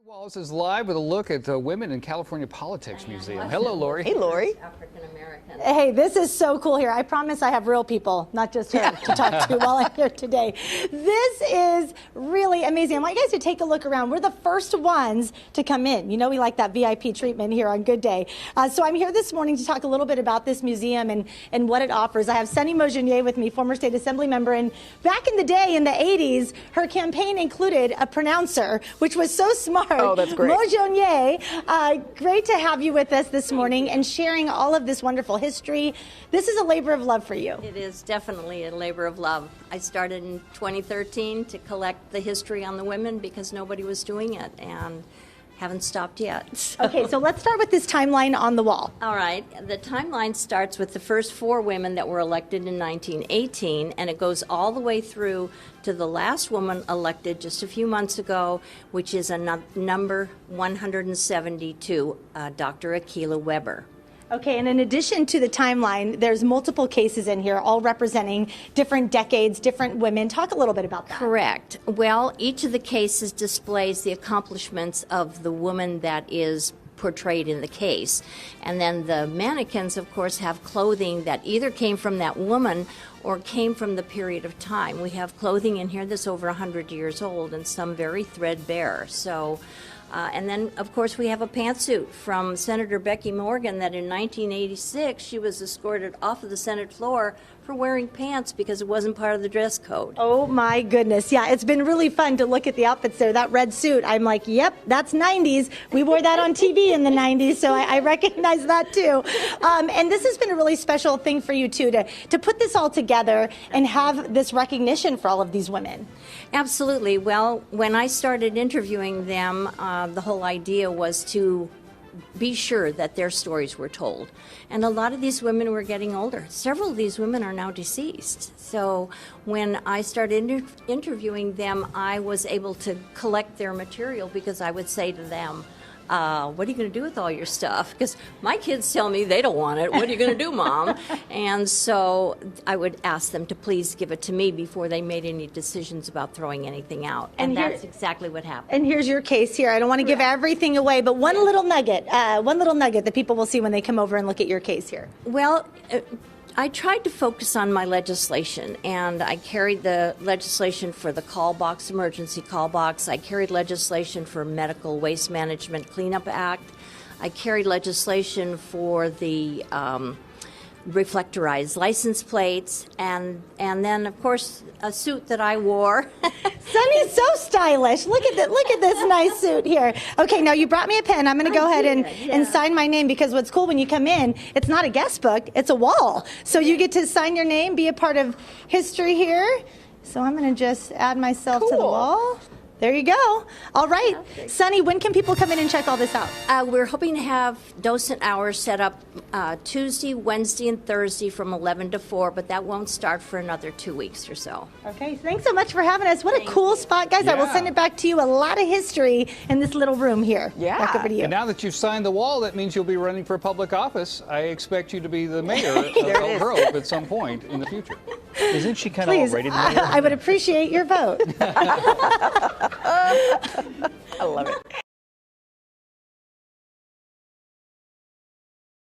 Wallace is live with a look at the Women in California Politics Museum. Hello, Lori. Hey, Lori. African-American. Hey, this is so cool here. I promise I have real people, not just her, to talk to while I'm here today. This is really amazing. I want you guys to take a look around. We're the first ones to come in. You know we like that VIP treatment here on Good Day. So I'm here this morning to talk a little bit about this museum and what it offers. I have Sunny Mojonnier with me, former state assembly member. And back in the day, in the 80s, her campaign included a pronouncer, which was so smart. Oh, that's great. Mojonnier, great to have you with us this morning and sharing all of this wonderful history. This is a labor of love for you. It is definitely a labor of love. I started in 2013 to collect the history on the women because nobody was doing it, and haven't stopped yet. Okay, so let's start with this timeline on the wall. All right, the timeline starts with the first 4 women that were elected in 1918, and it goes all the way through to the last woman elected just a few months ago, which is number 172, Dr. Akilah Weber. Okay, and in addition to the timeline, there's multiple cases in here, all representing different decades, different women. Talk a little bit about that. Correct. Well, each of the cases displays the accomplishments of the woman that is portrayed in the case. And then the mannequins, of course, have clothing that either came from that woman or came from the period of time. We have clothing in here that's over 100 years old and some very threadbare. So. And then, of course, we have a pantsuit from Senator Becky Morgan that in 1986 she was escorted off of the Senate floor for wearing pants because it wasn't part of the dress code. Oh my goodness. Yeah, it's been really fun to look at the outfits there. That red suit, I'm like, yep, that's 90s. We wore that on TV in the 90s, so I recognize that too. And this has been a really special thing for you too, to put this all together and have this recognition for all of these women. Absolutely. Well, when I started interviewing them, the whole idea was to be sure that their stories were told. And a lot of these women were getting older. Several of these women are now deceased. So when I started interviewing them, I was able to collect their material because I would say to them, what are you going to do with all your stuff? Because my kids tell me they don't want it. What are you going to do, Mom? And so I would ask them to please give it to me before they made any decisions about throwing anything out. And that's exactly what happened. And here's your case here. I don't want to give everything away, but one little nugget that people will see when they come over and look at your case here. Well, I tried to focus on my legislation, and I carried the legislation for the call box, emergency call box. I carried legislation for Medical Waste Management Cleanup Act. I carried legislation for the reflectorized license plates, and then of course a suit that I wore. Sunny's so stylish. Look at this nice suit here. Okay, now you brought me a pen. I'm going to go ahead and sign my name, because what's cool when you come in, it's not a guest book, it's a wall. So you get to sign your name, be a part of history here. So I'm going to just add myself to the wall. There you go. All right. Sunny, when can people come in and check all this out? We're hoping to have docent hours set up Tuesday, Wednesday, and Thursday from 11 to 4, but that won't start for another 2 weeks or so. Okay. Thanks so much for having us. What a cool spot, guys. I will send it back to you. A lot of history in this little room here. Yeah. Back over to you. And now that you've signed the wall, that means you'll be running for public office. I expect you to be the mayor of Elk Grove at some point in the future. Isn't she kind of already the mayor? I would appreciate your vote. I love it.